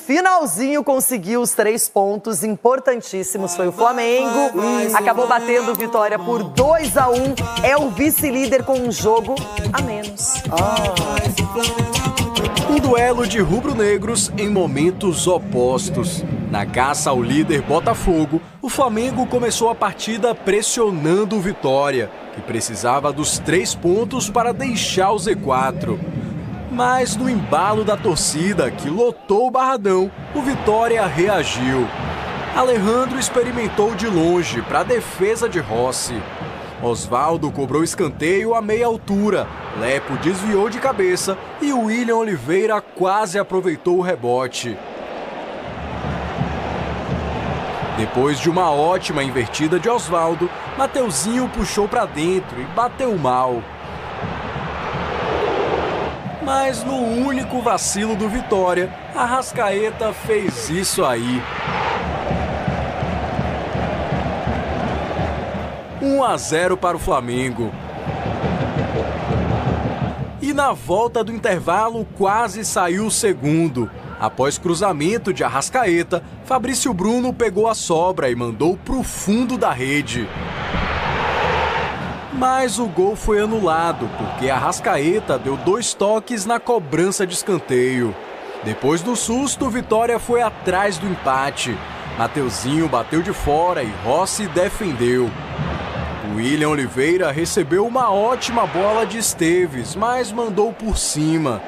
finalzinho conseguiu os 3 pontos importantíssimos. Foi o Flamengo. Acabou batendo Vitória por 2-1. É o vice-líder com um jogo a menos. Um duelo de rubro-negros em momentos opostos. Na caça ao líder Botafogo, o Flamengo começou a partida pressionando o Vitória, que precisava dos 3 pontos para deixar o Z4. Mas no embalo da torcida, que lotou o Barradão, o Vitória reagiu. Alejandro experimentou de longe para a defesa de Rossi. Osvaldo cobrou escanteio a meia altura, Lepo desviou de cabeça e o William Oliveira quase aproveitou o rebote. Depois de uma ótima invertida de Osvaldo, Mateuzinho puxou para dentro e bateu mal. Mas no único vacilo do Vitória, Arrascaeta fez isso aí. 1-0 para o Flamengo. E na volta do intervalo quase saiu o segundo. Após cruzamento de Arrascaeta, Fabrício Bruno pegou a sobra e mandou para o fundo da rede. Mas o gol foi anulado, porque Arrascaeta deu 2 toques na cobrança de escanteio. Depois do susto, Vitória foi atrás do empate. Mateuzinho bateu de fora e Rossi defendeu. O William Oliveira recebeu uma ótima bola de Esteves, mas mandou por cima.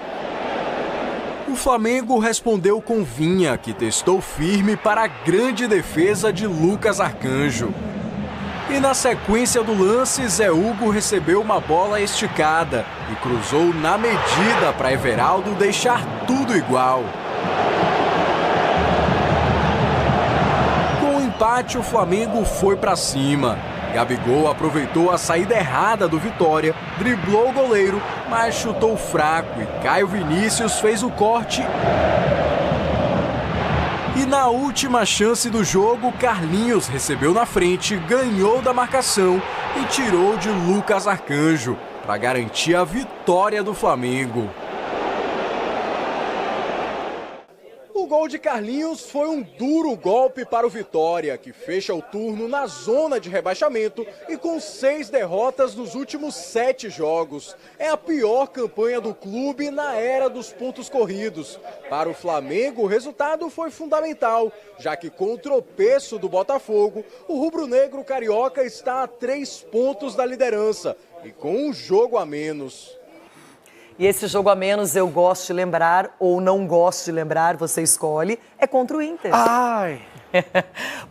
O Flamengo respondeu com Vinha, que testou firme para a grande defesa de Lucas Arcanjo. E na sequência do lance, Zé Hugo recebeu uma bola esticada e cruzou na medida para Everaldo deixar tudo igual. Com o empate, o Flamengo foi para cima. Gabigol aproveitou a saída errada do Vitória, driblou o goleiro, mas chutou fraco e Caio Vinícius fez o corte. E na última chance do jogo, Carlinhos recebeu na frente, ganhou da marcação e tirou de Lucas Arcanjo para garantir a vitória do Flamengo. O gol de Carlinhos foi um duro golpe para o Vitória, que fecha o turno na zona de rebaixamento e com 6 derrotas nos últimos 7 jogos. É a pior campanha do clube na era dos pontos corridos. Para o Flamengo, o resultado foi fundamental, já que com o tropeço do Botafogo, o rubro-negro carioca está a 3 pontos da liderança e com um jogo a menos. E esse jogo a menos, eu gosto de lembrar ou não gosto de lembrar, você escolhe, é contra o Inter. Ai!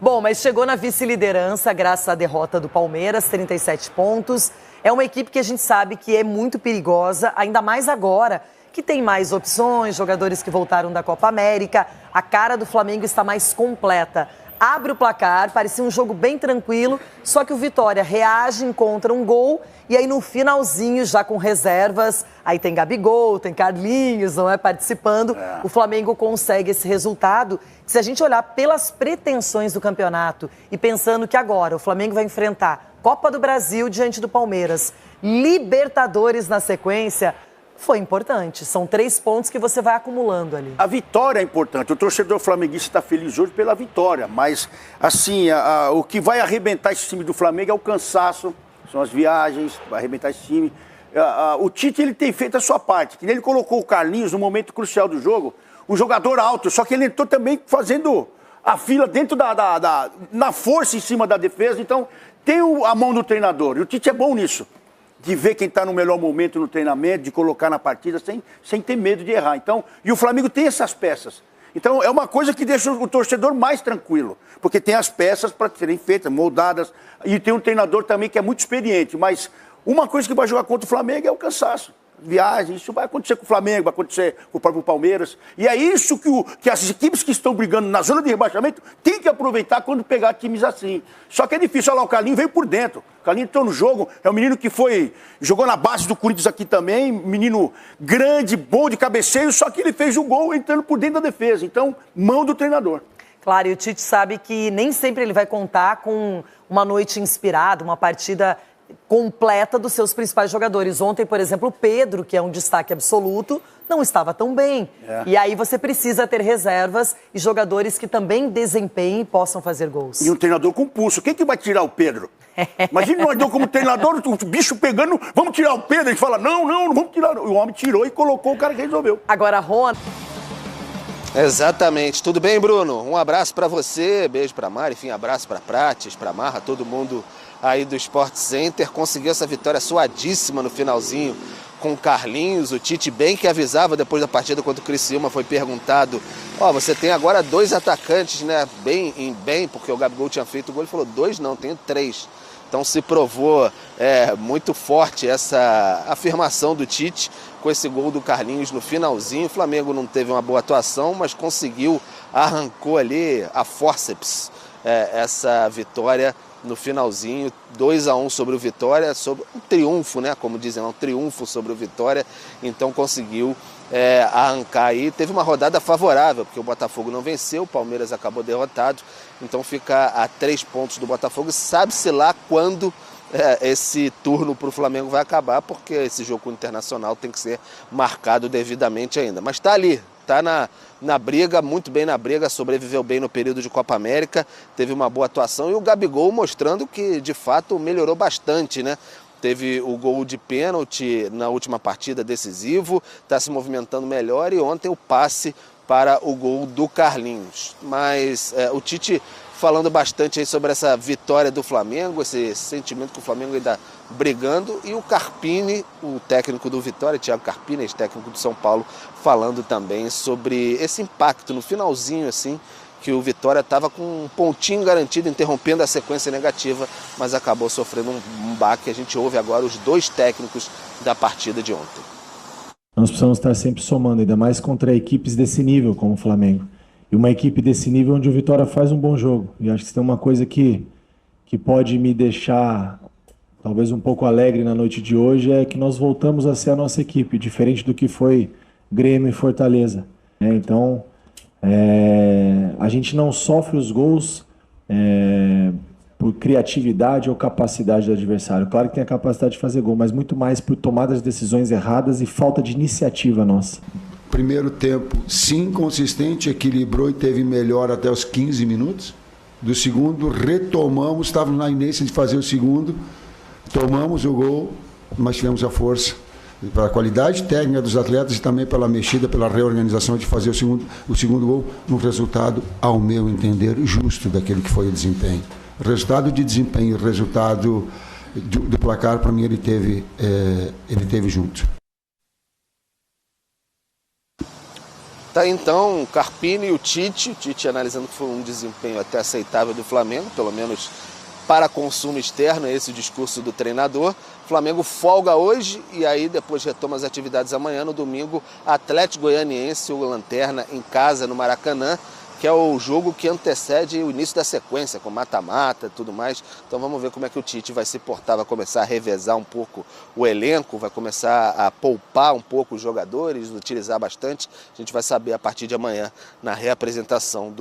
Bom, mas chegou na vice-liderança graças à derrota do Palmeiras, 37 pontos. É uma equipe que a gente sabe que é muito perigosa, ainda mais agora, que tem mais opções, jogadores que voltaram da Copa América. A cara do Flamengo está mais completa. Abre o placar, parecia um jogo bem tranquilo, só que o Vitória reage, encontra um gol e aí no finalzinho, já com reservas, aí tem Gabigol, tem Carlinhos, não é, participando, o Flamengo consegue esse resultado. Se a gente olhar pelas pretensões do campeonato e pensando que agora o Flamengo vai enfrentar Copa do Brasil diante do Palmeiras, Libertadores na sequência, foi importante. São 3 pontos que você vai acumulando ali. A vitória é importante. O torcedor flamenguista está feliz hoje pela vitória. Mas, assim, o que vai arrebentar esse time do Flamengo é o cansaço, são as viagens, vai arrebentar esse time. O Tite, ele tem feito a sua parte. Ele colocou o Carlinhos no momento crucial do jogo, um jogador alto, só que ele entrou também fazendo a fila dentro na força em cima da defesa. Então, tem a mão do treinador. E o Tite é bom nisso, de ver quem está no melhor momento no treinamento, de colocar na partida sem ter medo de errar. Então, e o Flamengo tem essas peças. Então, é uma coisa que deixa o torcedor mais tranquilo, porque tem as peças para serem feitas, moldadas, e tem um treinador também que é muito experiente. Mas uma coisa que vai jogar contra o Flamengo é o cansaço. Viagem, isso vai acontecer com o Flamengo, vai acontecer com o próprio Palmeiras. E é isso que as equipes que estão brigando na zona de rebaixamento têm que aproveitar quando pegar times assim. Só que é difícil. Olha lá, o Carlinhos veio por dentro. O Carlinhos entrou no jogo, é um menino que jogou na base do Corinthians aqui também, menino grande, bom de cabeceio, só que ele fez o gol entrando por dentro da defesa. Então, mão do treinador. Claro, e o Tite sabe que nem sempre ele vai contar com uma noite inspirada, uma partida completa dos seus principais jogadores. Ontem, por exemplo, o Pedro, que é um destaque absoluto, não estava tão bem. E aí você precisa ter reservas e jogadores que também desempenhem e possam fazer gols. E um treinador com pulso. Quem que vai tirar o Pedro? Imagina nós dois como treinador, o bicho pegando, vamos tirar o Pedro. Ele fala, não vamos tirar. O homem tirou e colocou o cara que resolveu. Agora, Rona... Exatamente. Tudo bem, Bruno? Um abraço pra você, beijo pra Mari, enfim, abraço pra Prates, pra Marra, todo mundo aí do Sport Center. Conseguiu essa vitória suadíssima no finalzinho com o Carlinhos. O Tite bem que avisava depois da partida contra o Criciúma, foi perguntado, você tem agora 2 atacantes, né, bem, porque o Gabigol tinha feito o gol, ele falou 2 não, tenho 3. Então se provou muito forte essa afirmação do Tite com esse gol do Carlinhos no finalzinho. O Flamengo não teve uma boa atuação, mas arrancou ali a forceps essa vitória no finalzinho, 2-1 sobre o Vitória, sobre um triunfo, né? Como dizem, um triunfo sobre o Vitória. Então conseguiu arrancar aí. Teve uma rodada favorável, porque o Botafogo não venceu, o Palmeiras acabou derrotado. Então fica a 3 pontos do Botafogo. Sabe-se lá quando esse turno para o Flamengo vai acabar, porque esse jogo internacional tem que ser marcado devidamente ainda. Mas está ali, está na briga, muito bem na briga, sobreviveu bem no período de Copa América, teve uma boa atuação e o Gabigol mostrando que de fato melhorou bastante, né? Teve o gol de pênalti na última partida, decisivo, está se movimentando melhor e ontem o passe para o gol do Carlinhos. Mas o Tite falando bastante aí sobre essa vitória do Flamengo, esse sentimento que o Flamengo ainda brigando, e o Carpini, o técnico do Vitória, Thiago Carpini, ex-técnico do São Paulo, falando também sobre esse impacto no finalzinho, assim, que o Vitória estava com um pontinho garantido, interrompendo a sequência negativa, mas acabou sofrendo um baque. A gente ouve agora os 2 técnicos da partida de ontem. Nós precisamos estar sempre somando, ainda mais contra equipes desse nível, como o Flamengo. E uma equipe desse nível onde o Vitória faz um bom jogo. E acho que se tem uma coisa que pode me deixar talvez um pouco alegre na noite de hoje, é que nós voltamos a ser a nossa equipe, diferente do que foi Grêmio e Fortaleza. Então, a gente não sofre os gols por criatividade ou capacidade do adversário. Claro que tem a capacidade de fazer gol, mas muito mais por tomadas de decisões erradas e falta de iniciativa nossa. Primeiro tempo, sim, consistente, equilibrou e teve melhor até os 15 minutos. Do segundo, retomamos, estávamos na inércia de fazer o segundo, tomamos o gol, mas tivemos a força pela qualidade técnica dos atletas e também pela mexida, pela reorganização de fazer o segundo gol, num resultado, ao meu entender, justo daquele que foi o desempenho. Resultado de desempenho, resultado do placar, para mim, ele teve junto. Tá, então, o Carpini e o Tite analisando que foi um desempenho até aceitável do Flamengo, pelo menos para consumo externo, esse é o discurso do treinador. O Flamengo folga hoje e aí depois retoma as atividades amanhã. No domingo, Atlético Goianiense, o Lanterna, em casa no Maracanã, que é o jogo que antecede o início da sequência, com mata-mata e tudo mais. Então vamos ver como é que o Tite vai se portar, vai começar a revezar um pouco o elenco, vai começar a poupar um pouco os jogadores, utilizar bastante. A gente vai saber a partir de amanhã, na reapresentação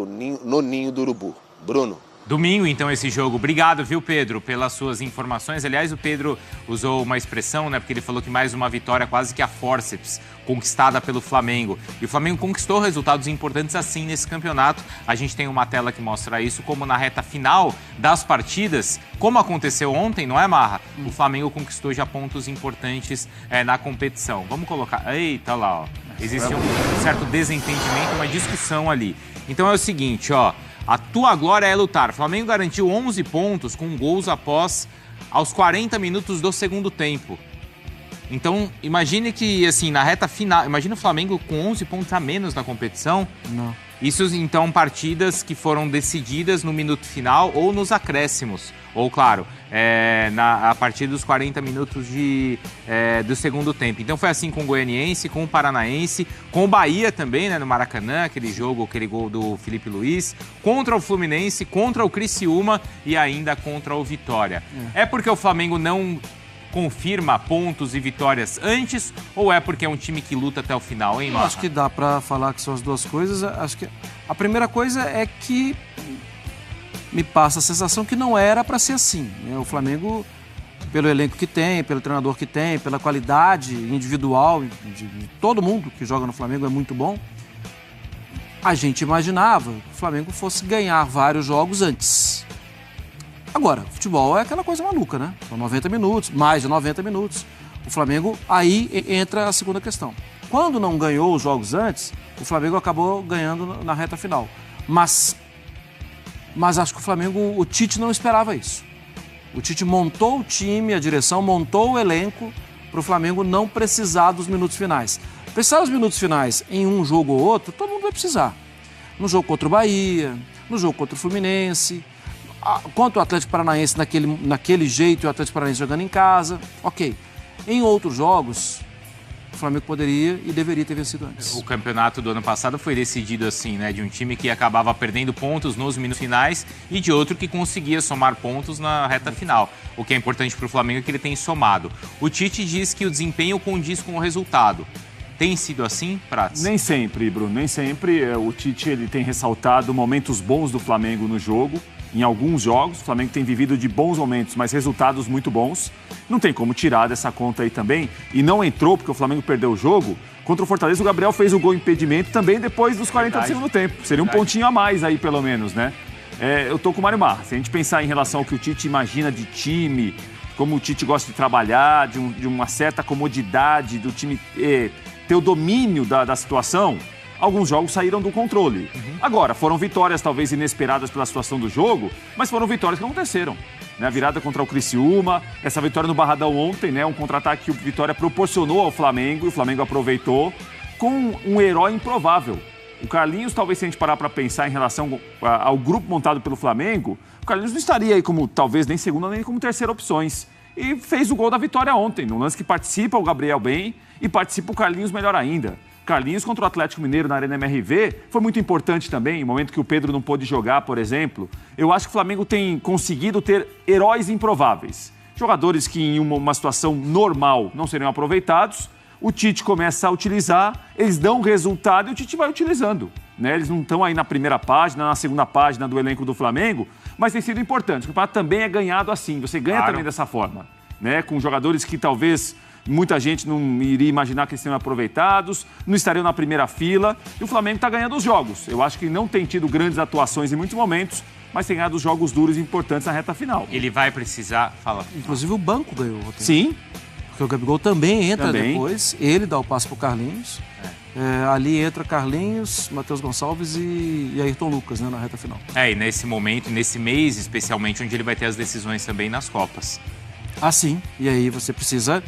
no Ninho do Urubu. Bruno. Domingo, então, esse jogo. Obrigado, viu, Pedro, pelas suas informações. Aliás, o Pedro usou uma expressão, né, porque ele falou que mais uma vitória quase que a forceps, conquistada pelo Flamengo. E o Flamengo conquistou resultados importantes assim nesse campeonato. A gente tem uma tela que mostra isso, como na reta final das partidas, como aconteceu ontem, não é, Marra? O Flamengo conquistou já pontos importantes na competição. Vamos colocar... Eita, lá, ó. Existe um certo desentendimento, uma discussão ali. Então é o seguinte, ó. A tua glória é lutar. O Flamengo garantiu 11 pontos com gols aos 40 minutos do segundo tempo. Então, imagine que, assim, na reta final... Imagina o Flamengo com 11 pontos a menos na competição. Não. Isso, então, partidas que foram decididas no minuto final ou nos acréscimos. Ou, claro, a partir dos 40 minutos do segundo tempo. Então, foi assim com o Goianiense, com o Paranaense, com o Bahia também, né, no Maracanã, aquele gol do Felipe Luiz, contra o Fluminense, contra o Criciúma e ainda contra o Vitória. É porque o Flamengo não confirma pontos e vitórias antes, ou é porque é um time que luta até o final, hein, Marra? Acho que dá pra falar que são as duas coisas. Acho que a primeira coisa é que me passa a sensação que não era pra ser assim. O Flamengo pelo elenco que tem, pelo treinador que tem, pela qualidade individual de todo mundo que joga no Flamengo, é muito bom. A gente imaginava que o Flamengo fosse ganhar vários jogos antes. Agora, futebol é aquela coisa maluca, né? São 90 minutos, mais de 90 minutos. O Flamengo, aí entra a segunda questão. Quando não ganhou os jogos antes, o Flamengo acabou ganhando na reta final. Mas acho que o Flamengo, o Tite não esperava isso. O Tite montou o time, a direção montou o elenco para o Flamengo não precisar dos minutos finais. Precisar dos minutos finais em um jogo ou outro, todo mundo vai precisar. No jogo contra o Bahia, no jogo contra o Fluminense, contra o Atlético Paranaense naquele jeito e o Atlético Paranaense jogando em casa, ok. Em outros jogos, o Flamengo poderia e deveria ter vencido antes. O campeonato do ano passado foi decidido assim, né? De um time que acabava perdendo pontos nos minutos finais e de outro que conseguia somar pontos na reta final. O que é importante para o Flamengo é que ele tem somado. O Tite diz que o desempenho condiz com o resultado. Tem sido assim, Prats? Nem sempre, Bruno, nem sempre. O Tite ele tem ressaltado momentos bons do Flamengo no jogo. Em alguns jogos, o Flamengo tem vivido de bons momentos, mas resultados muito bons. Não tem como tirar dessa conta aí também. E não entrou porque o Flamengo perdeu o jogo. Contra o Fortaleza, o Gabriel fez o gol impedimento também depois dos 40 do segundo tempo. Seria um pontinho a mais aí, pelo menos, né? Eu tô com o Mário Marra. Se a gente pensar em relação ao que o Tite imagina de time, como o Tite gosta de trabalhar, de uma certa comodidade do time ter o domínio da situação, alguns jogos saíram do controle. Agora, foram vitórias talvez inesperadas pela situação do jogo, mas foram vitórias que aconteceram. Né? A virada contra o Criciúma, essa vitória no Barradão ontem, né? Um contra-ataque que o Vitória proporcionou ao Flamengo, e o Flamengo aproveitou, com um herói improvável. O Carlinhos, talvez se a gente parar para pensar em relação ao grupo montado pelo Flamengo, o Carlinhos não estaria aí como, talvez, nem segunda, nem como terceira opções. E fez o gol da vitória ontem, no lance que participa o Gabriel bem e participa o Carlinhos melhor ainda. Carlinhos contra o Atlético Mineiro na Arena MRV foi muito importante também, no momento que o Pedro não pôde jogar, por exemplo. Eu acho que o Flamengo tem conseguido ter heróis improváveis. Jogadores que em uma situação normal não seriam aproveitados, o Tite começa a utilizar, eles dão resultado e o Tite vai utilizando. Né? Eles não estão aí na primeira página, na segunda página do elenco do Flamengo, mas tem sido importante. O campeonato também é ganhado assim, você ganha também dessa forma. Né? Com jogadores que talvez muita gente não iria imaginar que eles seriam aproveitados, não estariam na primeira fila, e o Flamengo está ganhando os jogos. Eu acho que não tem tido grandes atuações em muitos momentos, mas tem ganhado os jogos duros e importantes na reta final. Ele vai precisar... Fala. Inclusive o banco ganhou. Sim. Porque o Gabigol também entra depois, ele dá o passe pro Carlinhos. Ali entra Carlinhos, Matheus Gonçalves e Ayrton Lucas, né, na reta final. E nesse momento, nesse mês especialmente, onde ele vai ter as decisões também nas Copas. Ah, sim. E aí você precisa...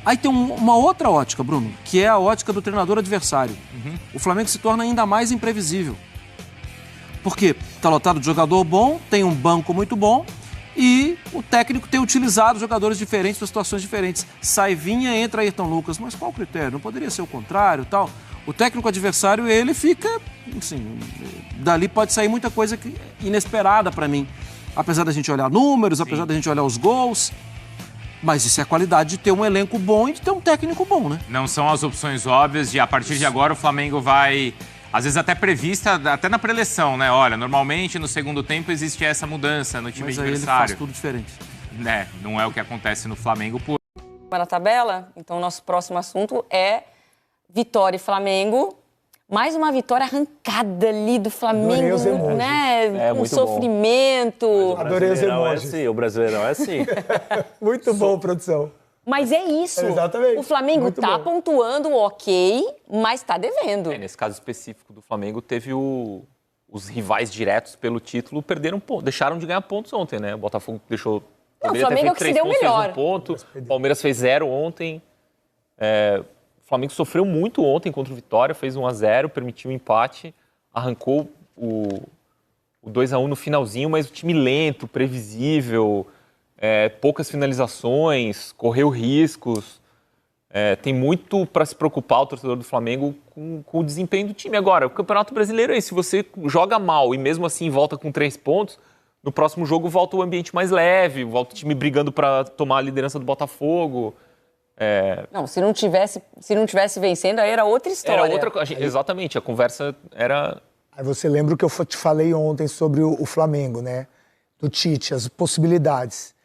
Aí tem uma outra ótica, Bruno, que é a ótica do treinador adversário. O Flamengo se torna ainda mais imprevisível. Porque está lotado de jogador bom, tem um banco muito bom e o técnico tem utilizado jogadores diferentes para situações diferentes. Sai Vinha, entra Ayrton Lucas. Mas qual o critério? Não poderia ser o contrário e tal? O técnico adversário, ele fica... Assim, dali pode sair muita coisa inesperada para mim. Apesar da gente olhar números, apesar da gente olhar os gols... Mas isso é a qualidade de ter um elenco bom e de ter um técnico bom, né? Não são as opções óbvias de, a partir de agora, o Flamengo vai... Às vezes até prevista, até na preleção, né? Olha, normalmente no segundo tempo existe essa mudança no time adversário. Mas aí ele faz tudo diferente. Né? Não é o que acontece no Flamengo por... Na tabela, então nosso próximo assunto é Vitória e Flamengo. Mais uma vitória arrancada ali do Flamengo, né? Com sofrimento. Adorei os emojis. O Brasileirão é assim. Muito bom, produção. Mas é isso. Exatamente. O Flamengo tá pontuando ok, mas tá devendo. Nesse caso específico do Flamengo, teve os rivais diretos pelo título deixaram de ganhar pontos ontem, né? O Botafogo deixou... O Flamengo é o que se deu melhor. Fez 1 ponto, o Palmeiras fez 0 ontem. O Flamengo sofreu muito ontem contra o Vitória, fez 1-0, permitiu o empate, arrancou o 2-1 no finalzinho, mas o time lento, previsível, poucas finalizações, correu riscos. Tem muito para se preocupar o torcedor do Flamengo com o desempenho do time. Agora, o Campeonato Brasileiro é isso, se você joga mal e mesmo assim volta com 3 pontos, no próximo jogo volta o ambiente mais leve, volta o time brigando para tomar a liderança do Botafogo. Não, se não tivesse vencendo, aí era outra história. Exatamente, a conversa era... Aí você lembra o que eu te falei ontem sobre o Flamengo, né? Do Tite, as possibilidades.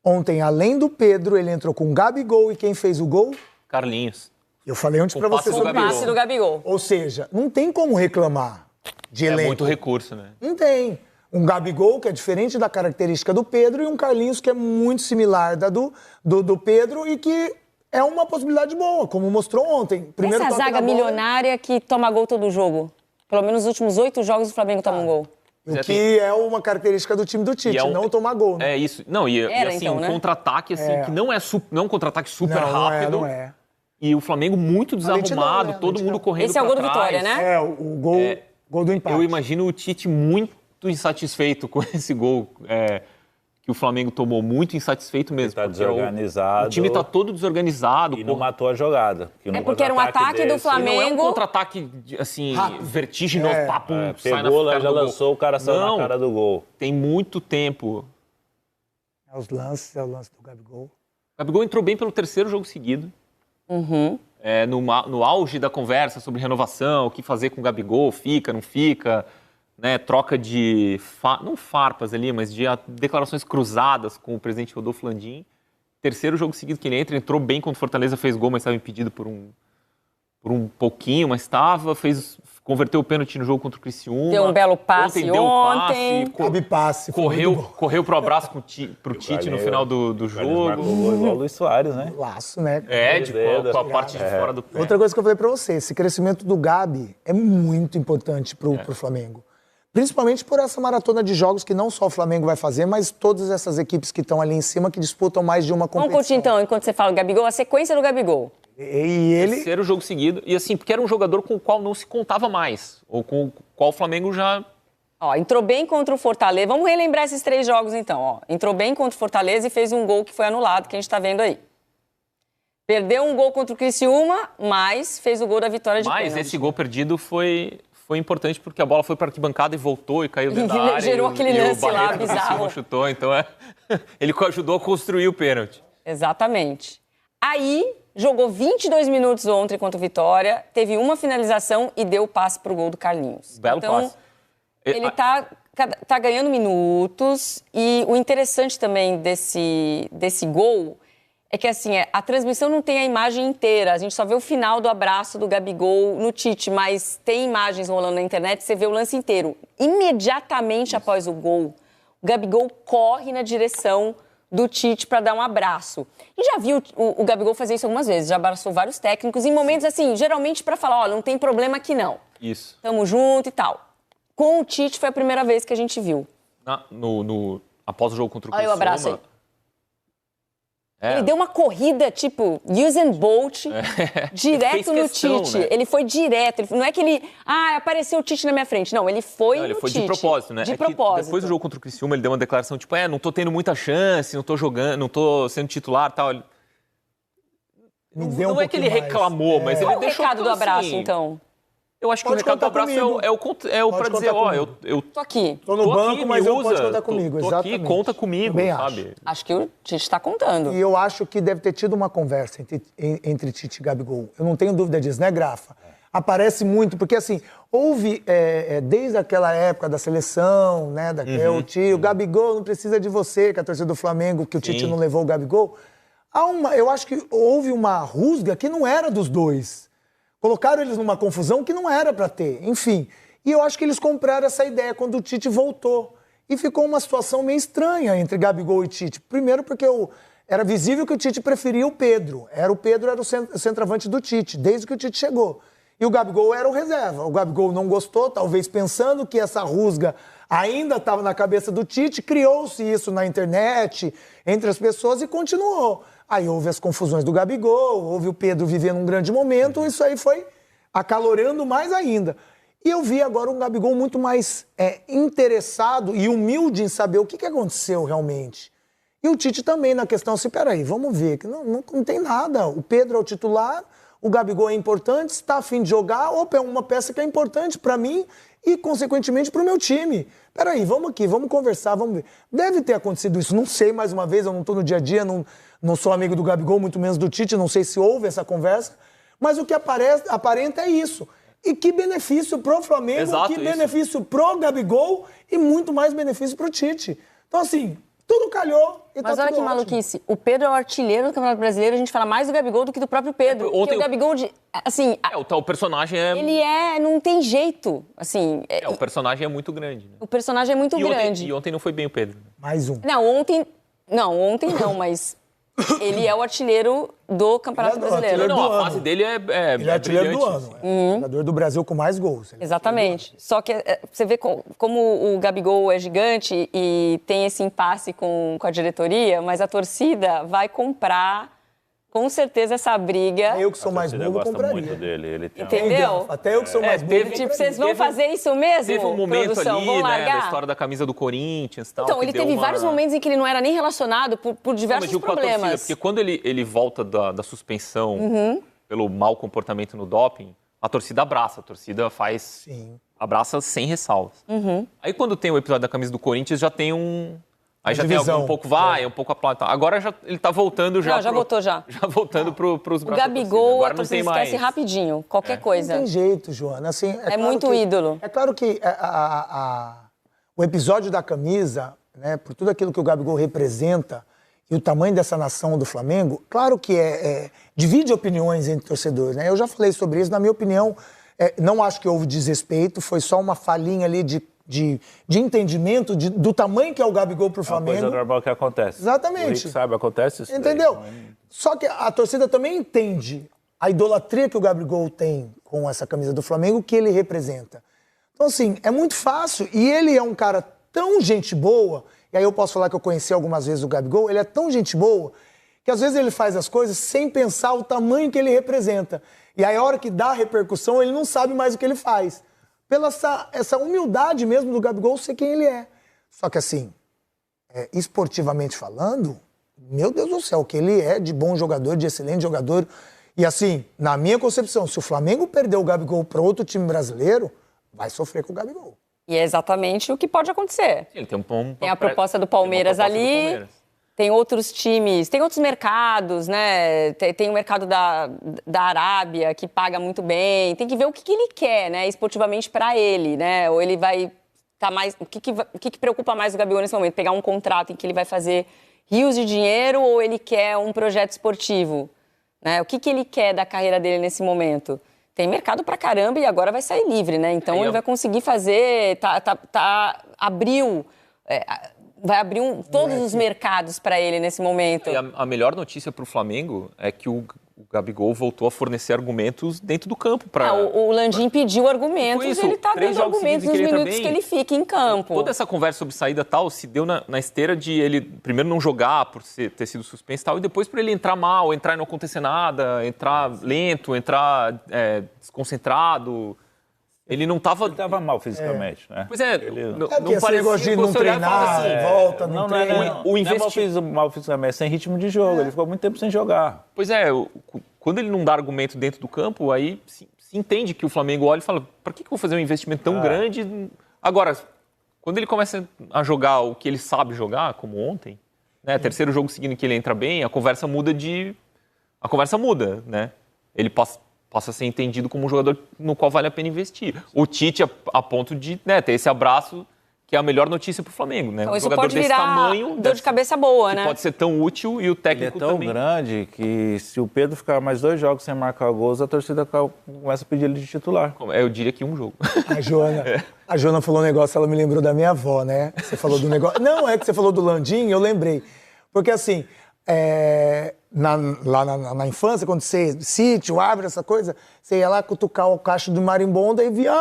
Ontem, além do Pedro, ele entrou com o Gabigol e quem fez o gol? Carlinhos. Eu falei antes pra você sobre o passe do Gabigol. Ou seja, não tem como reclamar de elenco. É muito recurso, né? Não tem. Um Gabigol, que é diferente da característica do Pedro, e um Carlinhos, que é muito similar da do Pedro e que é uma possibilidade boa, como mostrou ontem. Primeiro essa zaga milionária que toma gol todo jogo. Pelo menos nos últimos 8 jogos o Flamengo toma um gol. O que é uma característica do time do Tite, não tomar gol. Né? É isso. Não, e assim, então, né? contra-ataque, assim, que não é um contra-ataque super rápido. Não é. E o Flamengo muito desarrumado, todo mundo correndo esse é o gol do Vitória, né? O gol do empate. Eu imagino o Tite muito insatisfeito com esse gol que o Flamengo tomou, muito insatisfeito mesmo. Está desorganizado. O time está todo desorganizado. E não matou a jogada. Porque era um ataque do Flamengo. Não é um contra-ataque, assim, vertiginoso, papo, sai na pegou lá, já do lançou, o cara saiu na cara do gol. Tem muito tempo. É o lance do Gabigol. O Gabigol entrou bem pelo 3º jogo seguido. Uhum. No auge da conversa sobre renovação, o que fazer com o Gabigol, fica, não fica, né, troca de, não farpas ali, mas de declarações cruzadas com o presidente Rodolfo Landim. 3º jogo seguido que ele entrou bem contra o Fortaleza, fez gol, mas estava impedido por um pouquinho, mas estava, converteu o pênalti no jogo contra o Criciúma. Deu um belo passe ontem. Correu pro abraço pro Tite no final do jogo. Marcou o gol igual o Luiz Soares, né? Laço, né? Com a parte de fora do pé. Outra coisa que eu falei pra você, esse crescimento do Gabi é muito importante pro Flamengo. Principalmente por essa maratona de jogos que não só o Flamengo vai fazer, mas todas essas equipes que estão ali em cima que disputam mais de uma competição. Vamos curtir então, enquanto você fala do Gabigol, a sequência do Gabigol. E ele... 3º jogo seguido. E assim, porque era um jogador com o qual não se contava mais. Ou com o qual o Flamengo já... Entrou bem contra o Fortaleza. Vamos relembrar esses 3 jogos então. Entrou bem contra o Fortaleza e fez um gol que foi anulado, que a gente tá vendo aí. Perdeu um gol contra o Criciúma, mas fez o gol da vitória de pênalti. Mas esse gol perdido foi importante porque a bola foi para a arquibancada e voltou e caiu dentro da área. Gerou aquele lance lá bizarro. Chutou, então ele ajudou a construir o pênalti. Exatamente. Aí, jogou 22 minutos ontem contra o Vitória, teve uma finalização e deu o passe pro gol do Carlinhos. Belo passe. Ele tá ganhando minutos e o interessante também desse gol é que, assim, a transmissão não tem a imagem inteira. A gente só vê o final do abraço do Gabigol no Tite, mas tem imagens rolando na internet, você vê o lance inteiro. Imediatamente após o gol, o Gabigol corre na direção do Tite para dar um abraço. E já viu o Gabigol fazer isso algumas vezes, já abraçou vários técnicos, em momentos assim, geralmente para falar, não tem problema aqui não. Isso. Tamo junto e tal. Com o Tite foi a primeira vez que a gente viu. Após o jogo contra o Olha o abraço aí. É. Ele deu uma corrida, tipo, Usain Bolt, direto no Tite. Né? Ele foi direto. Não é que ele... apareceu o Tite na minha frente. Não, ele foi no Tite. Ele foi de propósito, né? De propósito. Depois do jogo contra o Criciúma, ele deu uma declaração, tipo, não tô tendo muita chance, não tô jogando, não tô sendo titular e tal. Não é que ele reclamou, mas ele deixou... Qual o recado do abraço, então? Eu acho que o recado do abraço é o pra dizer, eu tô aqui. Tô no banco, mas eu pode contar comigo, tô exatamente. Aqui, conta comigo, sabe? Acho que o Tite tá contando. E eu acho que deve ter tido uma conversa entre Tite e Gabigol. Eu não tenho dúvida disso, né, Grafa? Aparece muito, porque assim, houve, desde aquela época da seleção, né, o tio, Gabigol não precisa de você, que a torcida do Flamengo, que o Tite não levou o Gabigol. Eu acho que houve uma rusga que não era dos dois. Colocaram eles numa confusão que não era para ter, enfim. E eu acho que eles compraram essa ideia quando o Tite voltou. E ficou uma situação meio estranha entre Gabigol e Tite. Primeiro porque era visível que o Tite preferia o Pedro. O Pedro era o centroavante do Tite, desde que o Tite chegou. E o Gabigol era o reserva. O Gabigol não gostou, talvez pensando que essa rusga ainda estava na cabeça do Tite. Criou-se isso na internet, entre as pessoas, e continuou. Aí houve as confusões do Gabigol, houve o Pedro vivendo um grande momento, isso aí foi acalorando mais ainda. E eu vi agora um Gabigol muito mais interessado e humilde em saber o que aconteceu realmente. E o Tite também na questão assim, peraí, vamos ver, que não tem nada. O Pedro é o titular, o Gabigol é importante, está a fim de jogar, opa, é uma peça que é importante para mim e, consequentemente, para o meu time. Peraí, vamos aqui, vamos conversar, vamos ver. Deve ter acontecido isso, não sei, mais uma vez, eu não estou no dia a dia, não sou amigo do Gabigol, muito menos do Tite, não sei se houve essa conversa, mas o que aparenta é isso. E que benefício pro Flamengo, benefício pro Gabigol e muito mais benefício pro Tite. Então, assim, Tudo calhou e Mas tá olha tudo que ótimo. maluquice. O Pedro é o artilheiro do Campeonato Brasileiro, a gente fala mais do Gabigol do que do próprio Pedro. Porque o Gabigol, assim... O personagem é... Ele não tem jeito, assim... o personagem é muito grande. Né? O personagem é muito grande. E ontem não foi bem o Pedro. Mais um. Não, ontem não, mas ele é o artilheiro do Campeonato Brasileiro. Não, a fase dele ele é artilheiro do ano. Assim. É o jogador do Brasil com mais gols. Exatamente. Só que você vê como o Gabigol é gigante e tem esse impasse com a diretoria, mas a torcida vai comprar com certeza essa briga. Eu que sou mais bobo compraria. Muito dele. Ele tem Entendeu? Até eu que sou mais bobo. Tipo, vocês vão fazer isso mesmo? Teve um momento produção? ali, vão largar? da história da camisa do Corinthians e tal. Então, ele teve vários momentos em que ele não era nem relacionado por diversos problemas. Torcida, porque quando ele volta da suspensão pelo mau comportamento no doping, a torcida abraça, a torcida abraça sem ressalvas. Aí quando tem o episódio da camisa do Corinthians, já tem um... Aí já divisão. tem um pouco um pouco a plata. Agora ele tá voltando já. Não, já voltou já. Já voltando pros O braços Gabigol, agora a não tem torcida esquece mais. rapidinho, qualquer coisa. Não tem jeito, Joana. Assim, É muito ídolo. É claro que o episódio da camisa, né, por tudo aquilo que o Gabigol representa e o tamanho dessa nação do Flamengo, claro que divide opiniões entre torcedores. Né? Eu já falei sobre isso, na minha opinião, não acho que houve desrespeito, foi só uma falhinha ali de entendimento do tamanho que é o Gabigol pro Flamengo. É uma coisa normal que acontece. Exatamente. O Rick sabe, acontece isso. Entendeu? Daí. Só que a torcida também entende a idolatria que o Gabigol tem com essa camisa do Flamengo, que ele representa. Então, assim, é muito fácil. E ele é um cara tão gente boa, e aí eu posso falar que eu conheci algumas vezes o Gabigol, ele é tão gente boa, que às vezes ele faz as coisas sem pensar o tamanho que ele representa. E aí a hora que dá a repercussão, ele não sabe mais o que ele faz. Pela essa humildade mesmo do Gabigol ser quem ele é. Só que assim, esportivamente falando, meu Deus do céu, o que ele é de bom jogador, de excelente jogador. E assim, na minha concepção, se o Flamengo perder o Gabigol para outro time brasileiro, vai sofrer com o Gabigol. E é exatamente o que pode acontecer. Ele tem tem a proposta do Palmeiras ali, tem outros times, tem outros mercados, né? Tem o mercado da Arábia, que paga muito bem. Tem que ver o que ele quer, né? Esportivamente para ele, né? Ou ele vai estar mais... O que preocupa mais o Gabigol nesse momento? Pegar um contrato em que ele vai fazer rios de dinheiro ou ele quer um projeto esportivo? Né? O que ele quer da carreira dele nesse momento? Tem mercado pra caramba e agora vai sair livre, né? Então ele vai conseguir fazer... Abriu... vai abrir todos os mercados para ele nesse momento. E a melhor notícia para o Flamengo é que o Gabigol voltou a fornecer argumentos dentro do campo. O Landim pediu argumentos e ele está dando argumentos nos minutos que ele fica em campo. Toda essa conversa sobre saída tal se deu na esteira de ele primeiro não jogar por ter sido suspenso e tal, e depois para ele entrar mal, entrar e não acontecer nada, entrar lento, entrar desconcentrado. Ele não estava... Ele estava mal fisicamente, né? Pois é, não parecia de não treinar, volta, não treina. Não é mal fisicamente, é sem ritmo de jogo. Ele ficou muito tempo sem jogar. Pois é, quando ele não dá argumento dentro do campo, aí se entende que o Flamengo olha e fala, para que eu vou fazer um investimento tão grande? Agora, quando ele começa a jogar o que ele sabe jogar, como ontem, né? Terceiro jogo seguindo que ele entra bem, a conversa muda, né? Ele passa a ser entendido como um jogador no qual vale a pena investir. O Tite, a ponto de ter esse abraço, que é a melhor notícia para o Flamengo, né? Então, um isso jogador pode desse virar tamanho, dor de cabeça boa, né? Pode ser tão útil e o técnico ele é tão também. grande que se o Pedro ficar mais 2 jogos sem marcar gols, a torcida começa a pedir ele de titular. Eu diria que um jogo. A Joana falou um negócio, ela me lembrou da minha avó, né? Você falou do negócio... Não, é que você falou do Landim, eu lembrei. Porque assim... Lá na infância, quando você sítio, abre essa coisa, você ia lá cutucar o cacho do marimbondo e via,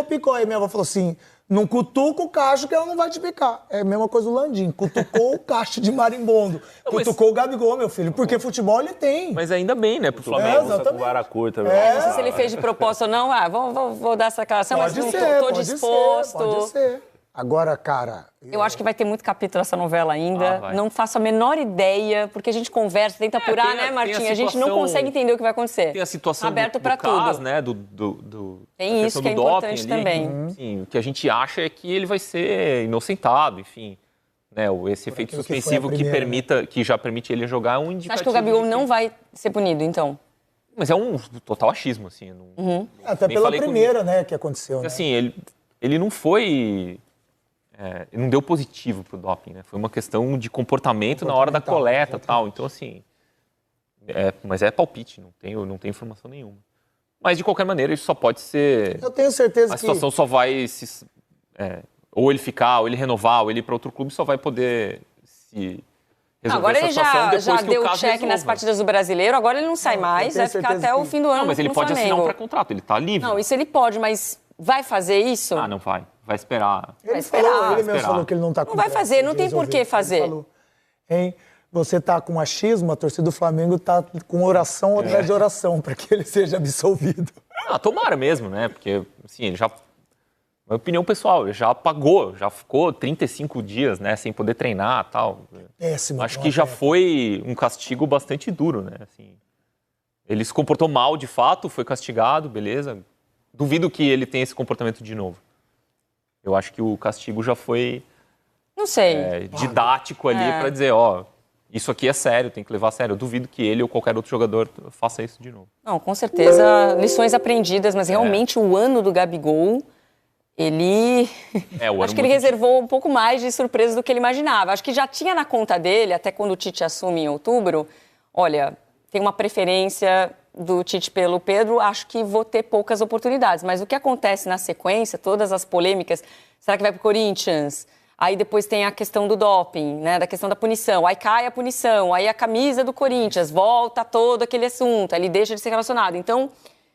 picou. Aí minha avó falou assim, não cutuca o cacho que ela não vai te picar. É a mesma coisa do Landim, cutucou o cacho de marimbondo, cutucou o Gabigol, meu filho, porque futebol ele tem. Mas ainda bem, né, pro Flamengo. Com vara curta. Não sei se ele fez de propósito ou não, vou dar essa declaração, mas não tô disposto. Pode ser. Agora, cara... Eu acho que vai ter muito capítulo essa novela ainda. Não faço a menor ideia, porque a gente conversa, tenta apurar, né, Martinha? A gente não consegue entender o que vai acontecer. Tem a situação aberto para tudo, né? Tem isso que é importante também. Sim, o que a gente acha é que ele vai ser inocentado, enfim. Né, esse efeito suspensivo que já permite ele jogar é um indicativo. Você acha que o Gabigol não vai ser punido, então? Mas é um total achismo, assim. Até pela primeira, né, que aconteceu. Né? Assim, ele não foi... não deu positivo pro doping, né? Foi uma questão de comportamento na hora da coleta e tal. Então, assim, mas é palpite, não tenho informação nenhuma. Mas, de qualquer maneira, isso só pode ser... Eu tenho certeza que... A situação só vai se... ou ele ficar, ou ele renovar, ou ele ir para outro clube, só vai poder se resolver agora essa situação depois já que deu o caso cheque resolva. nas partidas do Brasileiro, agora ele não sai mais, vai ficar até o fim do ano Não, mas ele no pode Flamengo. assinar um pré-contrato, ele está livre. Não, isso ele pode, mas vai fazer isso? Ah, não vai. Vai esperar. Ele mesmo falou que ele não está com Não vai fazer, não tem por que fazer. Falou, hein? Você está com achismo, a torcida do Flamengo está com oração atrás de oração para que ele seja absolvido. Ah, tomara mesmo, né? Porque, assim, ele já... Minha opinião pessoal, ele já pagou, já ficou 35 dias, né, sem poder treinar e tal. Péssimo. Acho que já foi um castigo bastante duro, né? Assim, ele se comportou mal de fato, foi castigado, beleza. Duvido que ele tenha esse comportamento de novo. Eu acho que o castigo já foi... Não sei. Didático ali para dizer, isso aqui é sério, tem que levar a sério. Eu duvido que ele ou qualquer outro jogador faça isso de novo. Não, com certeza, lições aprendidas, mas realmente o ano do Gabigol, ele... acho que ele reservou um pouco mais de surpresa do que ele imaginava. Acho que já tinha na conta dele, até quando o Tite assume em outubro, olha, tem uma preferência do Tite pelo Pedro, acho que vou ter poucas oportunidades. Mas o que acontece na sequência, todas as polêmicas, será que vai para o Corinthians? Aí depois tem a questão do doping, né, da questão da punição. Aí cai a punição, aí a camisa do Corinthians, volta todo aquele assunto, aí ele deixa de ser relacionado. Então...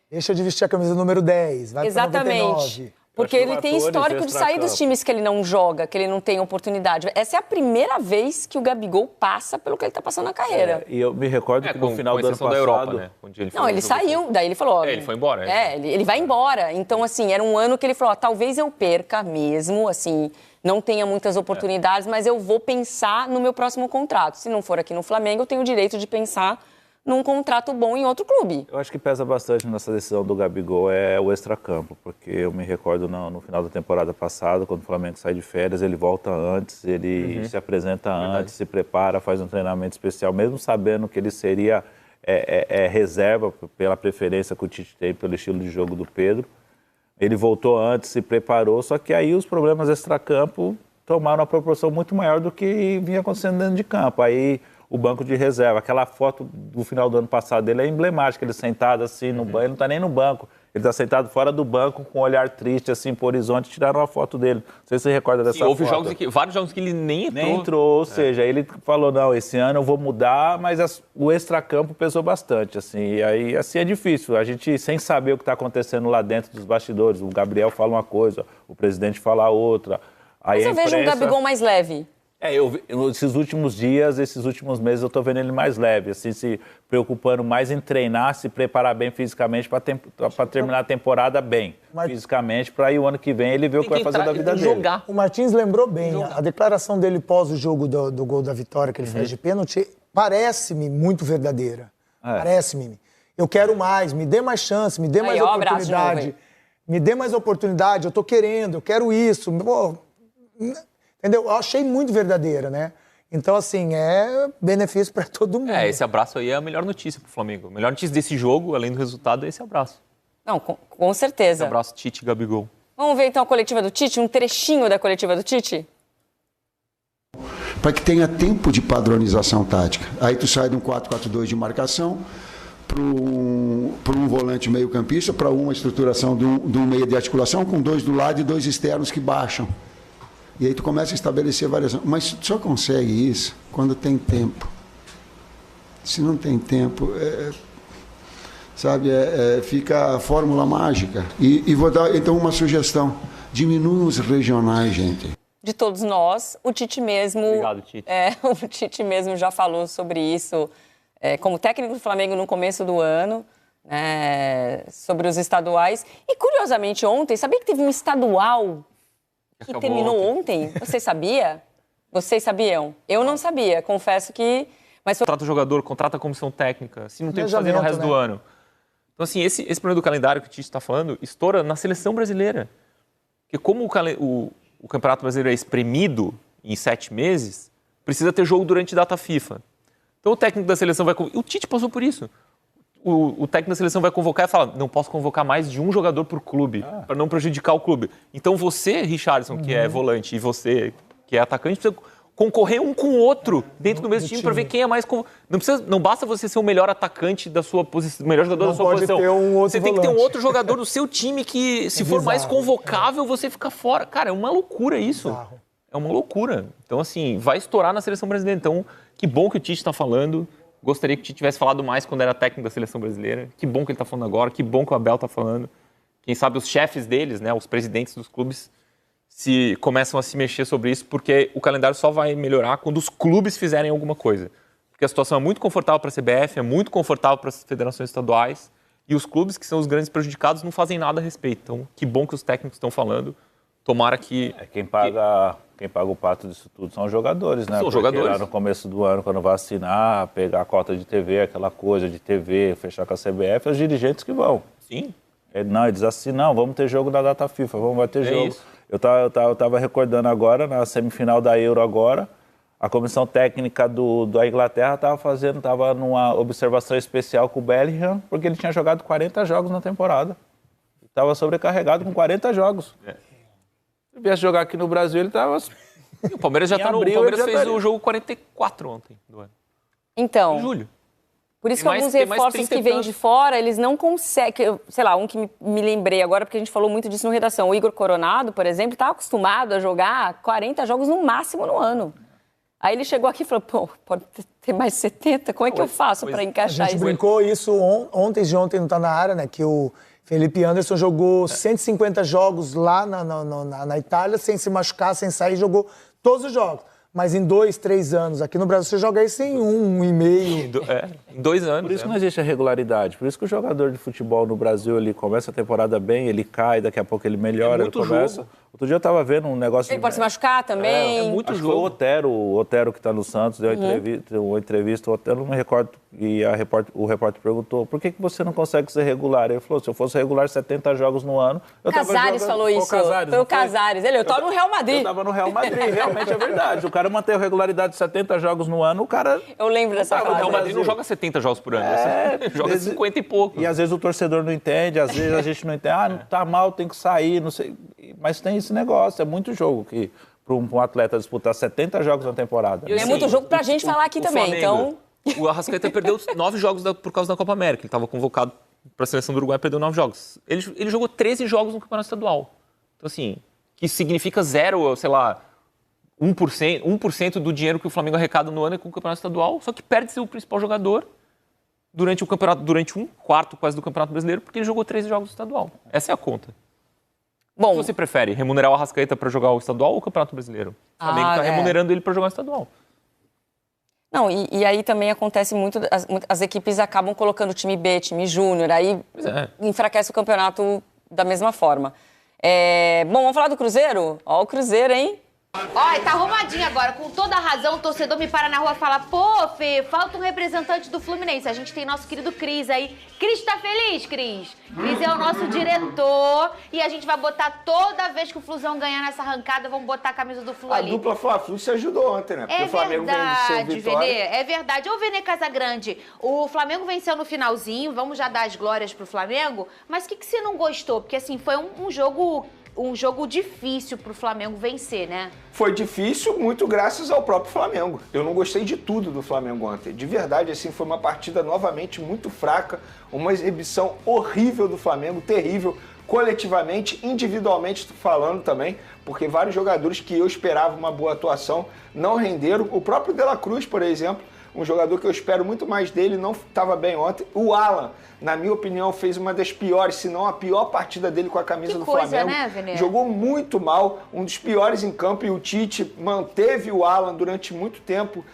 Deixa de vestir a camisa número 10, vai para 99. Exatamente. Porque ele tem histórico de sair dos times que ele não joga, que ele não tem oportunidade. Essa é a primeira vez que o Gabigol passa pelo que ele está passando na carreira. E eu me recordo que no final do ano passado... da Europa, né? Onde ele ele saiu, daí ele falou... ele foi embora. Ele vai embora. Então, assim, era um ano que ele falou, talvez eu perca mesmo, assim, não tenha muitas oportunidades, mas eu vou pensar no meu próximo contrato. Se não for aqui no Flamengo, eu tenho o direito de pensar num contrato bom em outro clube. Eu acho que pesa bastante nessa decisão do Gabigol é o extracampo, porque eu me recordo no final da temporada passada, quando o Flamengo sai de férias, ele volta antes, ele se apresenta antes, se prepara, faz um treinamento especial, mesmo sabendo que ele seria reserva pela preferência que o Tite tem pelo estilo de jogo do Pedro. Ele voltou antes, se preparou, só que aí os problemas extracampo tomaram uma proporção muito maior do que vinha acontecendo dentro de campo. Aí o banco de reserva, aquela foto do final do ano passado dele é emblemática, ele sentado assim no banco, ele não está nem no banco, ele está sentado fora do banco com um olhar triste assim pro horizonte, tiraram uma foto dele. Não sei se você recorda dessa foto. Houve vários jogos que ele nem entrou. Nem entrou, ou seja, ele falou, não, esse ano eu vou mudar, mas o extracampo pesou bastante, assim, e aí assim é difícil, a gente sem saber o que está acontecendo lá dentro dos bastidores, o Gabriel fala uma coisa, o presidente fala outra. Aí mas eu vejo um Gabigol mais leve. Esses últimos dias, esses últimos meses, eu tô vendo ele mais leve, assim, se preocupando mais em treinar, se preparar bem fisicamente para terminar a temporada bem, fisicamente, para aí o ano que vem ele ver o que vai fazer da vida dele. O Martins lembrou bem, a declaração dele pós o jogo do gol da vitória que ele fez de pênalti, parece-me muito verdadeira. Parece-me. Eu quero mais, me dê mais chance, me dê mais oportunidade. Me dê mais oportunidade, eu tô querendo, eu quero isso. Pô, entendeu? Eu achei muito verdadeira, né? Então, assim, é benefício para todo mundo. Esse abraço aí é a melhor notícia pro Flamengo. A melhor notícia desse jogo, além do resultado, é esse abraço. Não, com certeza. Esse abraço Tite e Gabigol. Vamos ver, então, a coletiva do Tite? Um trechinho da coletiva do Tite? Para que tenha tempo de padronização tática. Aí tu sai de um 4-4-2 de marcação para um volante meio-campista, para uma estruturação de um meio de articulação com 2 do lado e 2 externos que baixam. E aí tu começa a estabelecer variação. Mas só consegue isso quando tem tempo. Se não tem tempo, fica a fórmula mágica. E vou dar, então, uma sugestão. Diminua os regionais, gente. De todos nós, o Tite mesmo... Obrigado, Tite. O Tite mesmo já falou sobre isso como técnico do Flamengo no começo do ano, sobre os estaduais. E, curiosamente, ontem, sabia que teve um estadual... que terminou ontem. Você sabia? Vocês sabiam? Eu não sabia, confesso que... Contrata o jogador, contrata a comissão técnica, se não tem o que fazer no resto do ano. Então, assim, esse problema do calendário que o Tite está falando estoura na seleção brasileira. Porque como o Campeonato Brasileiro é espremido em 7 meses, precisa ter jogo durante data FIFA. Então o técnico da seleção vai... O Tite passou por isso. o técnico da seleção vai convocar e fala, não posso convocar mais de um jogador por clube, para não prejudicar o clube. Então você, Richarlison, que é volante, e você, que é atacante, precisa concorrer um com o outro dentro do mesmo time para ver quem é mais... Não basta você ser o melhor atacante da sua posição, o melhor jogador da sua posição. Você tem que ter um outro jogador do seu time que, se for mais convocável, você fica fora. Cara, é uma loucura isso. É uma loucura. Então, assim, vai estourar na seleção brasileira. Então, que bom que o Tite está falando. Gostaria que o Tite tivesse falado mais quando era técnico da seleção brasileira. Que bom que ele está falando agora. Que bom que o Abel está falando. Quem sabe os chefes deles, né, os presidentes dos clubes, começam a se mexer sobre isso, porque o calendário só vai melhorar quando os clubes fizerem alguma coisa. Porque a situação é muito confortável para a CBF, é muito confortável para as federações estaduais, e os clubes, que são os grandes prejudicados, não fazem nada a respeito. Então, que bom que os técnicos estão falando. Tomara que... Quem paga o pato disso tudo são os jogadores, né? São jogadores. Lá no começo do ano, quando vai assinar, pegar a cota de TV, aquela coisa de TV, fechar com a CBF, é os dirigentes que vão. Sim. Não, eles assinam, vamos ter jogo da data FIFA, vai ter jogo. Isso. Eu tava recordando agora, na semifinal da Euro agora, a comissão técnica da Inglaterra estava numa observação especial com o Bellingham, porque ele tinha jogado 40 jogos na temporada. Estava sobrecarregado com 40 jogos. Se viesse jogar aqui no Brasil, ele estava... O Palmeiras já está no... O Palmeiras fez o jogo 44 ontem do ano. Então... Em julho. Por isso que alguns reforços que vêm de fora, eles não conseguem... Sei lá, um que me lembrei agora, porque a gente falou muito disso no Redação. O Igor Coronado, por exemplo, está acostumado a jogar 40 jogos no máximo no ano. Aí ele chegou aqui e falou, pô, pode ter mais 70? Como é que eu faço para encaixar isso? A gente brincou isso ontem não está na área, né? Que o Felipe Anderson jogou 150 jogos lá na Itália, sem se machucar, sem sair, jogou todos os jogos. Mas em 2, 3 anos, aqui no Brasil, você joga isso em 1,5. Em 2 anos. Por isso que não existe a regularidade. Por isso que o jogador de futebol no Brasil, ele começa a temporada bem, ele cai, daqui a pouco ele melhora, ele começa... Jogo. Outro dia eu estava vendo um negócio... Ele pode se machucar também. É muito jogo. Foi o Otero que está no Santos, deu uma entrevista, o Otero, não me recordo, e o repórter perguntou, por que você não consegue ser regular? Ele falou, se eu fosse regular 70 jogos no ano... Casares falou isso. Foi o Casares. Eu estava no Real Madrid. Eu estava no Real Madrid, realmente é verdade. O cara manteve a regularidade de 70 jogos no ano, o cara... Eu lembro dessa frase. O Real Madrid não joga 70 jogos por ano, joga 50 e pouco. E às vezes o torcedor não entende, às vezes a gente não entende, não tá mal, tem que sair, não sei. Mas tem esse negócio, é muito jogo que para um atleta disputar 70 jogos na temporada. É muito jogo pra gente falar aqui também, Flamengo, então... O Arrascaeta perdeu 9 jogos por causa da Copa América, ele estava convocado para a seleção do Uruguai e perdeu 9 jogos. Ele jogou 13 jogos no Campeonato Estadual. Então assim, que significa 0, sei lá, 1% do dinheiro que o Flamengo arrecada no ano é com o Campeonato Estadual, só que perde seu principal jogador durante o campeonato, durante 1/4 quase do Campeonato Brasileiro, porque ele jogou 13 jogos no estadual. Essa é a conta. Bom, o que você prefere? Remunerar o Arrascaeta para jogar o estadual ou o Campeonato Brasileiro? O Flamengo está remunerando ele para jogar o estadual. Não, e aí também acontece muito, as equipes acabam colocando time B, time júnior, aí enfraquece o campeonato da mesma forma. Bom, vamos falar do Cruzeiro? Ó o Cruzeiro, hein? Olha, tá arrumadinho agora. Com toda a razão, o torcedor me para na rua e fala, pô, Fê, falta um representante do Fluminense. A gente tem nosso querido Cris aí. Cris, tá feliz, Cris? Cris é o nosso diretor e a gente vai botar toda vez que o Flusão ganhar nessa arrancada, vamos botar a camisa do Flu ali. A dupla Fla-Flu se ajudou ontem, né? Porque o Flamengo venceu Vitória. Venê, é verdade. Ô, Venê Casagrande, o Flamengo venceu no finalzinho, vamos já dar as glórias pro Flamengo, mas o que você não gostou? Porque, assim, foi um jogo difícil pro Flamengo vencer, né? Foi difícil, muito graças ao próprio Flamengo. Eu não gostei de tudo do Flamengo ontem. De verdade, assim, foi uma partida novamente muito fraca, uma exibição horrível do Flamengo, terrível, coletivamente, individualmente falando também, porque vários jogadores que eu esperava uma boa atuação não renderam. O próprio De La Cruz, por exemplo, um jogador que eu espero muito mais dele, não estava bem ontem. O Alan, na minha opinião, fez uma das piores, se não a pior partida dele com a camisa do Flamengo. Né, Venê? Jogou muito mal, um dos piores em campo, e o Tite manteve o Alan durante muito tempo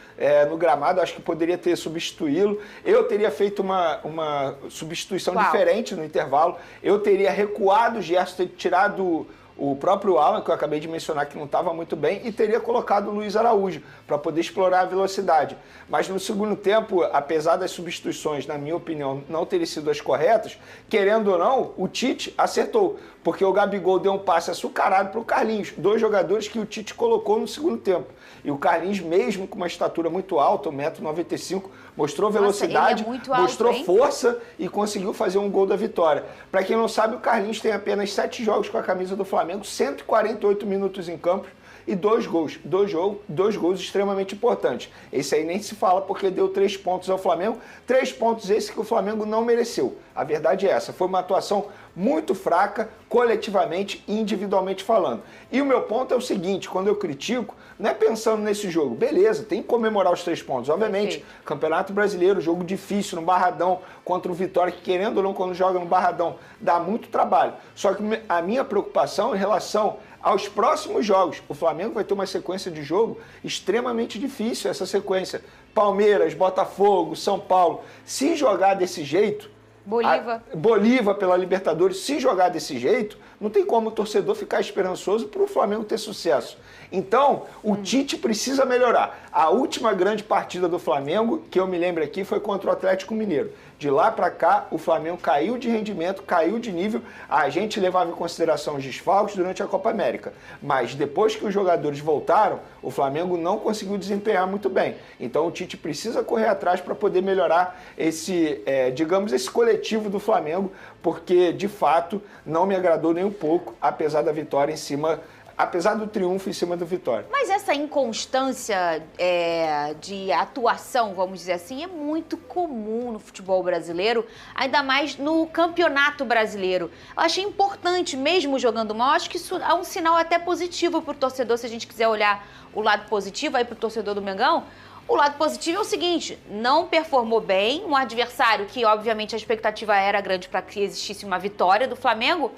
no gramado. Acho que poderia ter substituí-lo. Eu teria feito uma substituição diferente no intervalo. Eu teria recuado o Gerson, ter tirado o próprio Alan, que eu acabei de mencionar que não estava muito bem, e teria colocado o Luiz Araújo para poder explorar a velocidade. Mas no segundo tempo, apesar das substituições, na minha opinião, não terem sido as corretas, querendo ou não, o Tite acertou, porque o Gabigol deu um passe açucarado para o Carlinhos, 2 jogadores que o Tite colocou no segundo tempo. E o Carlinhos, mesmo com uma estatura muito alta, 1,95 m, mostrou velocidade, mostrou força e conseguiu fazer um gol da vitória. Para quem não sabe, o Carlinhos tem apenas 7 jogos com a camisa do Flamengo, 148 minutos em campo e 2 gols. 2 gols extremamente importantes. Esse aí nem se fala porque deu 3 pontos ao Flamengo. 3 pontos esses que o Flamengo não mereceu. A verdade é essa. Foi uma atuação muito fraca, coletivamente e individualmente falando. E o meu ponto é o seguinte, quando eu critico, não é pensando nesse jogo. Beleza, tem que comemorar os 3 pontos. Obviamente, Campeonato Brasileiro, jogo difícil no Barradão contra o Vitória, que querendo ou não, quando joga no Barradão, dá muito trabalho. Só que a minha preocupação em relação aos próximos jogos, o Flamengo vai ter uma sequência de jogo extremamente difícil, essa sequência. Palmeiras, Botafogo, São Paulo. Se jogar desse jeito, Bolívar pela Libertadores, se jogar desse jeito, não tem como o torcedor ficar esperançoso para o Flamengo ter sucesso. Então, o Tite precisa melhorar. A última grande partida do Flamengo, que eu me lembro aqui, foi contra o Atlético Mineiro. De lá para cá, o Flamengo caiu de rendimento, caiu de nível. A gente levava em consideração os desfalques durante a Copa América. Mas depois que os jogadores voltaram, o Flamengo não conseguiu desempenhar muito bem. Então o Tite precisa correr atrás para poder melhorar esse, esse coletivo do Flamengo, porque de fato não me agradou nem um pouco, apesar da vitória em cima... Apesar do triunfo em cima do Vitória. Mas essa inconstância de atuação, vamos dizer assim, é muito comum no futebol brasileiro, ainda mais no Campeonato Brasileiro. Eu achei importante, mesmo jogando mal, acho que isso é um sinal até positivo para o torcedor, se a gente quiser olhar o lado positivo aí para o torcedor do Mengão. O lado positivo é o seguinte, não performou bem, um adversário que, obviamente, a expectativa era grande para que existisse uma vitória do Flamengo,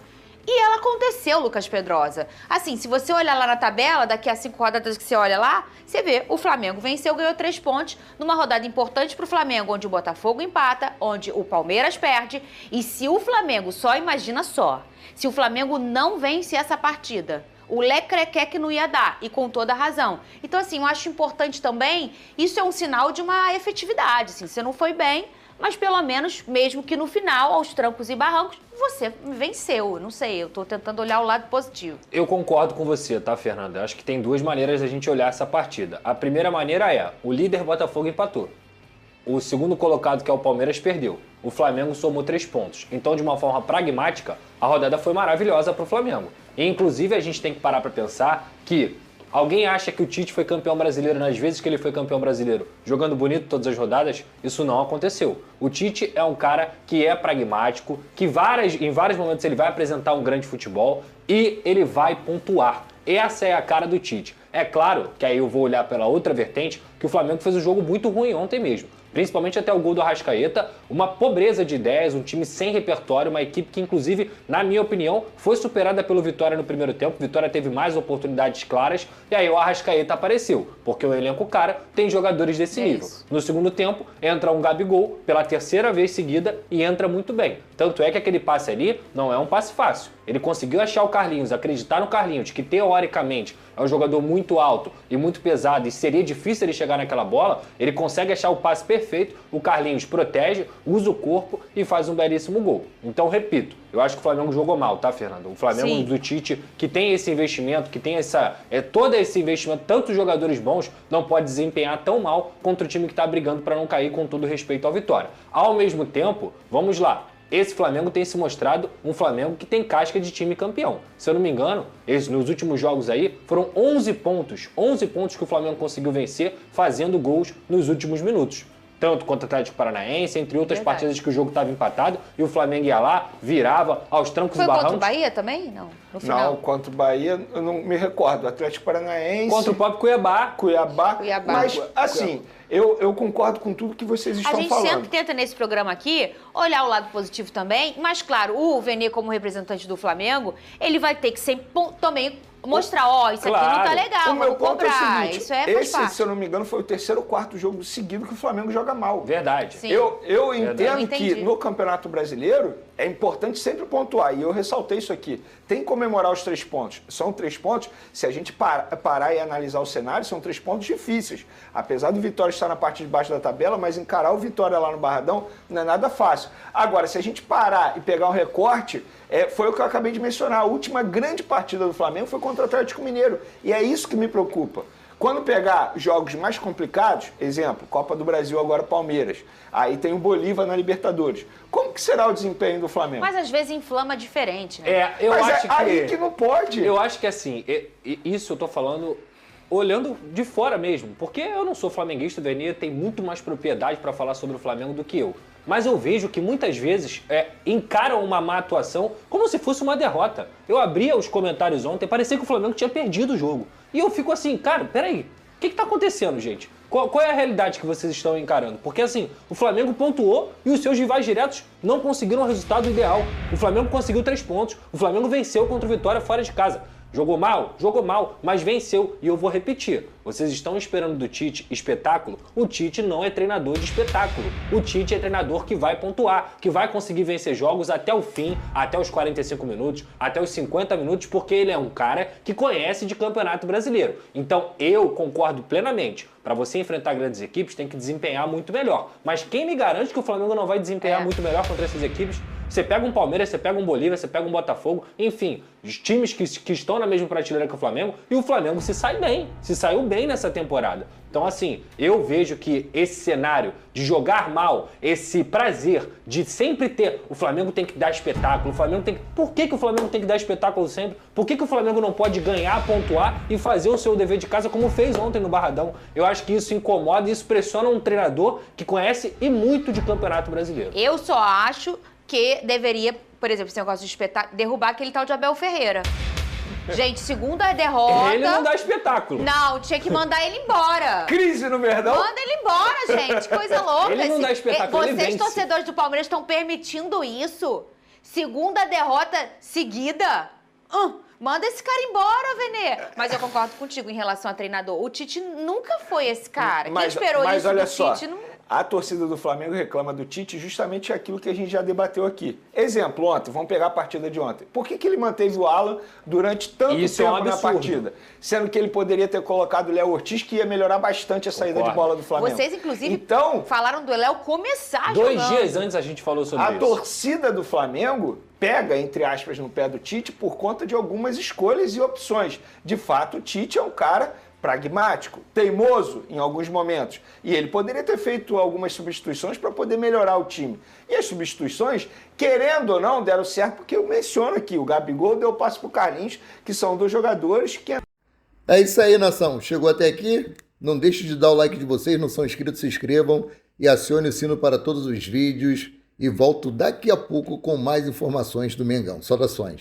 e ela aconteceu, Lucas Pedrosa. Assim, se você olhar lá na tabela, daqui a 5 rodadas que você olha lá, você vê, o Flamengo venceu, ganhou 3 pontos numa rodada importante pro Flamengo, onde o Botafogo empata, onde o Palmeiras perde. E se o Flamengo, imagina só, se o Flamengo não vence essa partida, o lecrequé não ia dar, e com toda a razão. Então, assim, eu acho importante também, isso é um sinal de uma efetividade, assim, você não foi bem, mas pelo menos, mesmo que no final, aos trancos e barrancos, você venceu. Não sei, eu tô tentando olhar o lado positivo. Eu concordo com você, tá, Fernanda? Acho que tem 2 maneiras da gente olhar essa partida. A primeira maneira é, o líder Botafogo empatou. O segundo colocado, que é o Palmeiras, perdeu. O Flamengo somou 3 pontos. Então, de uma forma pragmática, a rodada foi maravilhosa pro Flamengo. E, inclusive, a gente tem que parar pra pensar que alguém acha que o Tite foi campeão brasileiro nas vezes que ele foi campeão brasileiro, jogando bonito todas as rodadas? Isso não aconteceu. O Tite é um cara que é pragmático, que em vários momentos ele vai apresentar um grande futebol e ele vai pontuar. Essa é a cara do Tite. É claro que aí eu vou olhar pela outra vertente, que o Flamengo fez um jogo muito ruim ontem mesmo. Principalmente até o gol do Arrascaeta, uma pobreza de ideias, um time sem repertório, uma equipe que, inclusive, na minha opinião, foi superada pelo Vitória no primeiro tempo. O Vitória teve mais oportunidades claras e aí o Arrascaeta apareceu, porque o elenco cara tem jogadores desse nível. No segundo tempo, entra um Gabigol pela 3ª vez seguida e entra muito bem. Tanto é que aquele passe ali não é um passe fácil. Ele conseguiu achar o Carlinhos, acreditar no Carlinhos, que teoricamente é um jogador muito alto e muito pesado e seria difícil ele chegar naquela bola. Ele consegue achar o passe perfeito, o Carlinhos protege, usa o corpo e faz um belíssimo gol. Então, repito, eu acho que o Flamengo jogou mal, tá, Fernando? O Flamengo do Tite, que tem esse investimento, que tem todo esse investimento, tantos jogadores bons, não pode desempenhar tão mal contra o time que tá brigando para não cair, com todo respeito ao Vitória. Ao mesmo tempo, vamos lá. Esse Flamengo tem se mostrado um Flamengo que tem casca de time campeão. Se eu não me engano, nos últimos jogos aí, foram 11 pontos que o Flamengo conseguiu vencer fazendo gols nos últimos minutos. Tanto contra o Atlético Paranaense, entre outras partidas que o jogo estava empatado, e o Flamengo ia lá, virava aos trancos e barrancos. Foi contra o Bahia também? Não, no final. Não, contra o Bahia, eu não me recordo. Atlético Paranaense... Contra o próprio Cuiabá. Mas, assim, eu concordo com tudo que vocês estão falando. A gente sempre tenta, nesse programa aqui, olhar o lado positivo também, mas, claro, o Vene, como representante do Flamengo, ele vai ter que sempre também mostrar, isso aqui não tá legal, o meu ponto cobrar. É o seguinte, isso faz parte. se eu não me engano, foi o 3º ou 4º jogo seguido que o Flamengo joga mal. Verdade. Sim. Eu entendo que no Campeonato Brasileiro é importante sempre pontuar, e eu ressaltei isso aqui. Tem que comemorar os 3 pontos. São 3 pontos, se a gente parar e analisar o cenário, são 3 pontos difíceis. Apesar do Vitória estar na parte de baixo da tabela, mas encarar o Vitória lá no Barradão não é nada fácil. Agora, se a gente parar e pegar um recorte, foi o que eu acabei de mencionar. A última grande partida do Flamengo foi contra o Atlético Mineiro. E é isso que me preocupa. Quando pegar jogos mais complicados, exemplo, Copa do Brasil agora Palmeiras, aí tem o Bolívar na Libertadores. Como que será o desempenho do Flamengo? Mas às vezes inflama diferente, né? Eu acho que... aí que não pode. Eu acho que assim, isso eu tô falando olhando de fora mesmo, porque eu não sou flamenguista, o Vene tem muito mais propriedade para falar sobre o Flamengo do que eu. Mas eu vejo que muitas vezes encaram uma má atuação como se fosse uma derrota. Eu abria os comentários ontem, parecia que o Flamengo tinha perdido o jogo. E eu fico assim, cara, peraí, o que tá acontecendo, gente? Qual é a realidade que vocês estão encarando? Porque assim, o Flamengo pontuou e os seus rivais diretos não conseguiram o resultado ideal. O Flamengo conseguiu 3 pontos, o Flamengo venceu contra o Vitória fora de casa. Jogou mal, mas venceu. E eu vou repetir, vocês estão esperando do Tite espetáculo? O Tite não é treinador de espetáculo. O Tite é treinador que vai pontuar, que vai conseguir vencer jogos até o fim, até os 45 minutos, até os 50 minutos, porque ele é um cara que conhece de Campeonato Brasileiro. Então eu concordo plenamente. Para você enfrentar grandes equipes, tem que desempenhar muito melhor. Mas quem me garante que o Flamengo não vai desempenhar muito melhor contra essas equipes? Você pega um Palmeiras, você pega um Bolívar, você pega um Botafogo, enfim, os times que estão na mesma prateleira que o Flamengo, e o Flamengo se saiu bem nessa temporada. Então, assim, eu vejo que esse cenário de jogar mal, esse prazer de sempre ter, o Flamengo tem que dar espetáculo, o Flamengo tem que... Por que o Flamengo tem que dar espetáculo sempre? Por que o Flamengo não pode ganhar, pontuar e fazer o seu dever de casa como fez ontem no Barradão? Eu acho que isso incomoda e isso pressiona um treinador que conhece e muito de Campeonato Brasileiro. Eu só acho que deveria, por exemplo, esse negócio de espetáculo, derrubar aquele tal de Abel Ferreira. Gente, segunda derrota... Ele não dá espetáculo. Não, tinha que mandar ele embora. Crise no Verdão? Manda ele embora, gente. Coisa louca. Ele não dá espetáculo, ele Vocês, vence. torcedores do Palmeiras, estão permitindo isso? Segunda derrota seguida? Manda esse cara embora, Vene. Mas eu concordo contigo em relação a treinador. O Tite nunca foi esse cara. Quem esperou mas isso olha do só, Tite não... A torcida do Flamengo reclama do Tite justamente aquilo que a gente já debateu aqui. Exemplo, ontem, vamos pegar a partida de ontem. Por que ele manteve o Alan durante tanto tempo na partida? Sendo que ele poderia ter colocado o Léo Ortiz, que ia melhorar bastante a saída de bola do Flamengo. Vocês, inclusive, falaram do Léo começar 2 dias antes a gente falou sobre isso. A torcida do Flamengo pega, entre aspas, no pé do Tite por conta de algumas escolhas e opções. De fato, o Tite é um cara pragmático, teimoso em alguns momentos. E ele poderia ter feito algumas substituições para poder melhorar o time. E as substituições, querendo ou não, deram certo, porque eu menciono aqui, o Gabigol deu passe para o Carlinhos, que são 2 jogadores que... É isso aí, nação. Chegou até aqui? Não deixe de dar o like de vocês, não são inscritos, se inscrevam e acione o sino para todos os vídeos. E volto daqui a pouco com mais informações do Mengão. Saudações.